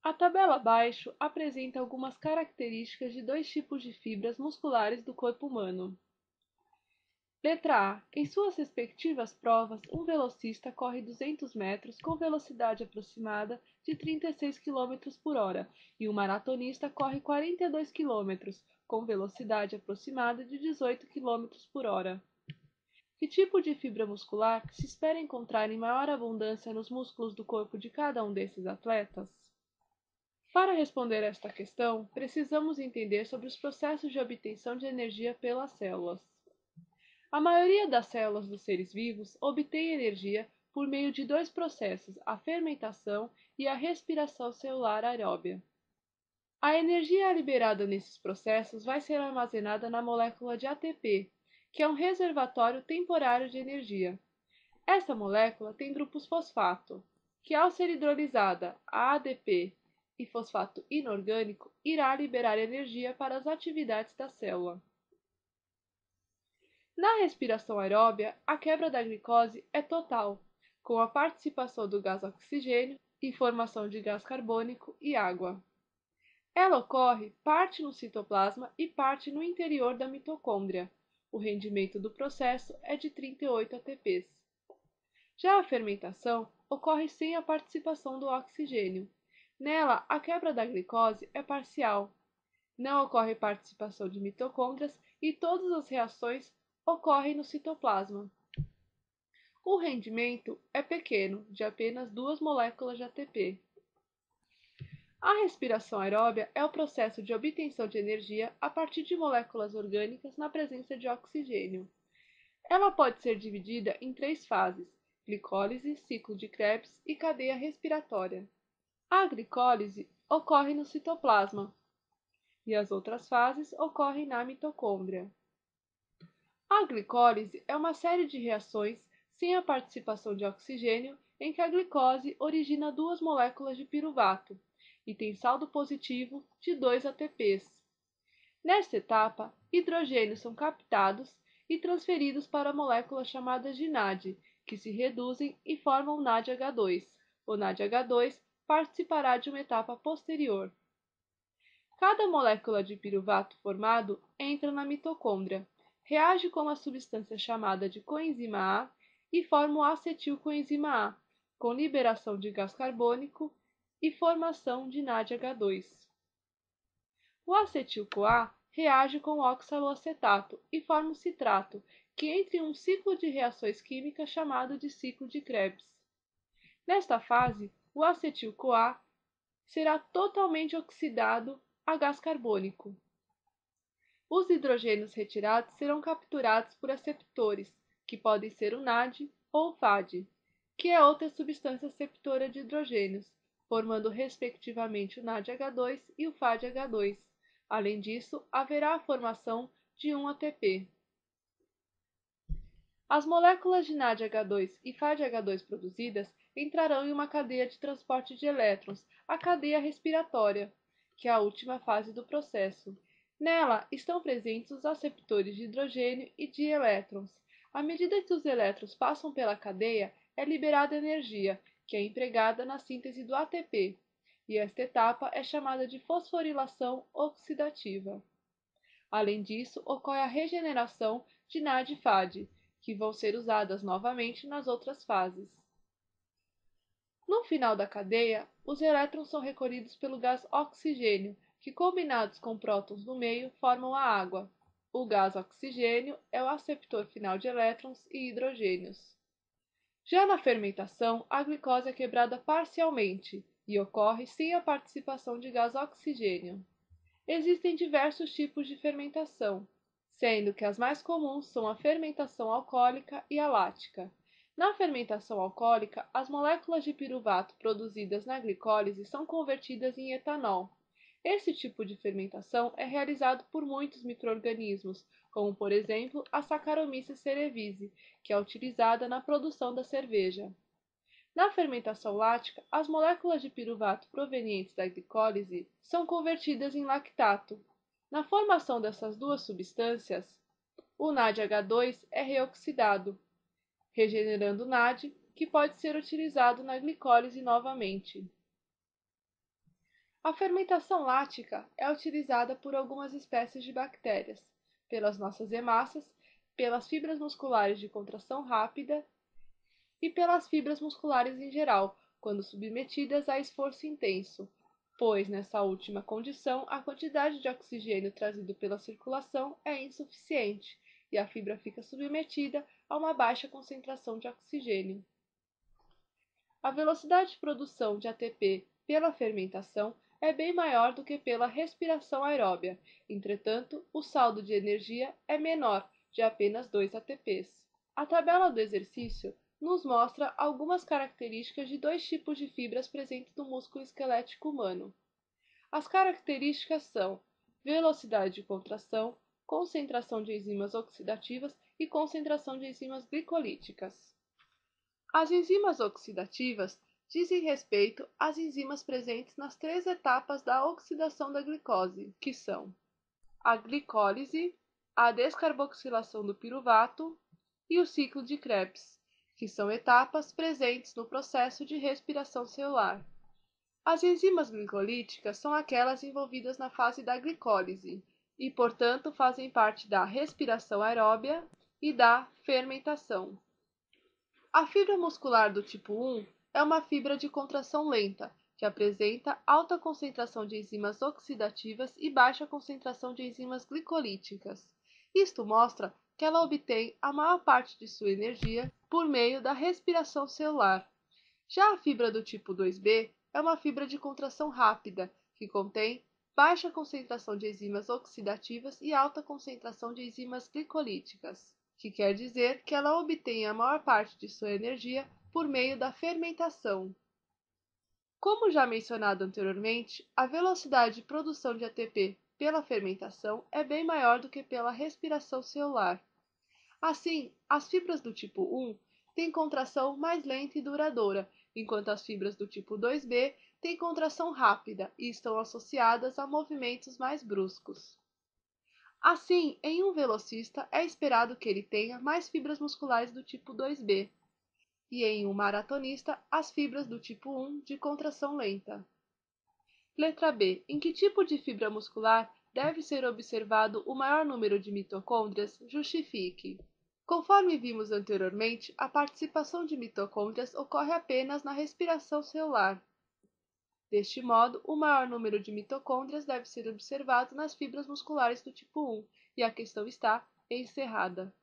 A tabela abaixo apresenta algumas características de dois tipos de fibras musculares do corpo humano. Letra A. Em suas respectivas provas, um velocista corre 200 metros com velocidade aproximada de 36 km por hora e um maratonista corre 42 km com velocidade aproximada de 18 km por hora. Que tipo de fibra muscular se espera encontrar em maior abundância nos músculos do corpo de cada um desses atletas? Para responder esta questão, precisamos entender sobre os processos de obtenção de energia pelas células. A maioria das células dos seres vivos obtém energia por meio de dois processos, a fermentação e a respiração celular aeróbia. A energia liberada nesses processos vai ser armazenada na molécula de ATP, que é um reservatório temporário de energia. Essa molécula tem grupos fosfato, que ao ser hidrolisada, a ADP e fosfato inorgânico irá liberar energia para as atividades da célula. Na respiração aeróbia, a quebra da glicose é total, com a participação do gás oxigênio e formação de gás carbônico e água. Ela ocorre parte no citoplasma e parte no interior da mitocôndria. O rendimento do processo é de 38 ATPs. Já a fermentação ocorre sem a participação do oxigênio. Nela, a quebra da glicose é parcial. Não ocorre participação de mitocôndrias e todas as reações ocorrem no citoplasma. O rendimento é pequeno, de apenas 2 moléculas de ATP. A respiração aeróbia é o processo de obtenção de energia a partir de moléculas orgânicas na presença de oxigênio. Ela pode ser dividida em 3 fases: glicólise, ciclo de Krebs e cadeia respiratória. A glicólise ocorre no citoplasma e as outras fases ocorrem na mitocôndria. A glicólise é uma série de reações sem a participação de oxigênio em que a glicose origina 2 moléculas de piruvato e tem saldo positivo de 2 ATPs. Nesta etapa, hidrogênios são captados e transferidos para moléculas chamadas de NAD, que se reduzem e formam NADH2. O NADH2 participará de uma etapa posterior. Cada molécula de piruvato formado entra na mitocôndria, reage com uma substância chamada de coenzima A e forma o acetilcoenzima A, com liberação de gás carbônico e formação de NADH2. O acetil-CoA reage com o oxaloacetato e forma o citrato, que entra em um ciclo de reações químicas chamado de ciclo de Krebs. Nesta fase, o acetil-CoA será totalmente oxidado a gás carbônico. Os hidrogênios retirados serão capturados por aceptores, que podem ser o NAD ou o FAD, que é outra substância aceptora de hidrogênios, formando respectivamente o NADH2 e o FADH2. Além disso, haverá a formação de um ATP. As moléculas de NADH2 e FADH2 produzidas entrarão em uma cadeia de transporte de elétrons, a cadeia respiratória, que é a última fase do processo. Nela estão presentes os aceptores de hidrogênio e de elétrons. À medida que os elétrons passam pela cadeia, é liberada energia, que é empregada na síntese do ATP, e esta etapa é chamada de fosforilação oxidativa. Além disso, ocorre a regeneração de NAD e FAD, que vão ser usadas novamente nas outras fases. No final da cadeia, os elétrons são recolhidos pelo gás oxigênio, que combinados com prótons no meio formam a água. O gás oxigênio é o aceptor final de elétrons e hidrogênios. Já na fermentação, a glicose é quebrada parcialmente e ocorre sem a participação de gás oxigênio. Existem diversos tipos de fermentação, sendo que as mais comuns são a fermentação alcoólica e a lática. Na fermentação alcoólica, as moléculas de piruvato produzidas na glicólise são convertidas em etanol. Esse tipo de fermentação é realizado por muitos micro-organismos, como por exemplo a Saccharomyces cerevisiae, que é utilizada na produção da cerveja. Na fermentação lática, as moléculas de piruvato provenientes da glicólise são convertidas em lactato. Na formação dessas duas substâncias, o NADH2 é reoxidado, regenerando o NAD, que pode ser utilizado na glicólise novamente. A fermentação lática é utilizada por algumas espécies de bactérias, pelas nossas hemácias, pelas fibras musculares de contração rápida e pelas fibras musculares em geral, quando submetidas a esforço intenso, pois nessa última condição a quantidade de oxigênio trazido pela circulação é insuficiente e a fibra fica submetida a uma baixa concentração de oxigênio. A velocidade de produção de ATP pela fermentação é bem maior do que pela respiração aeróbia, entretanto, o saldo de energia é menor, de apenas 2 ATPs. A tabela do exercício nos mostra algumas características de dois tipos de fibras presentes no músculo esquelético humano. As características são velocidade de contração, concentração de enzimas oxidativas e concentração de enzimas glicolíticas. As enzimas oxidativas dizem respeito às enzimas presentes nas três etapas da oxidação da glicose, que são a glicólise, a descarboxilação do piruvato e o ciclo de Krebs, que são etapas presentes no processo de respiração celular. As enzimas glicolíticas são aquelas envolvidas na fase da glicólise e, portanto, fazem parte da respiração aeróbia e da fermentação. A fibra muscular do tipo 1 é uma fibra de contração lenta, que apresenta alta concentração de enzimas oxidativas e baixa concentração de enzimas glicolíticas. Isto mostra que ela obtém a maior parte de sua energia por meio da respiração celular. Já a fibra do tipo 2b é uma fibra de contração rápida, que contém baixa concentração de enzimas oxidativas e alta concentração de enzimas glicolíticas, que quer dizer que ela obtém a maior parte de sua energia por meio da fermentação. Como já mencionado anteriormente, a velocidade de produção de ATP pela fermentação é bem maior do que pela respiração celular. Assim, as fibras do tipo 1 têm contração mais lenta e duradoura, enquanto as fibras do tipo 2b têm contração rápida e estão associadas a movimentos mais bruscos. Assim, em um velocista é esperado que ele tenha mais fibras musculares do tipo 2b, e em um maratonista as fibras do tipo 1 de contração lenta. Letra B. Em que tipo de fibra muscular deve ser observado o maior número de mitocôndrias? Justifique. Conforme vimos anteriormente, a participação de mitocôndrias ocorre apenas na respiração celular. Deste modo, o maior número de mitocôndrias deve ser observado nas fibras musculares do tipo 1, e a questão está encerrada.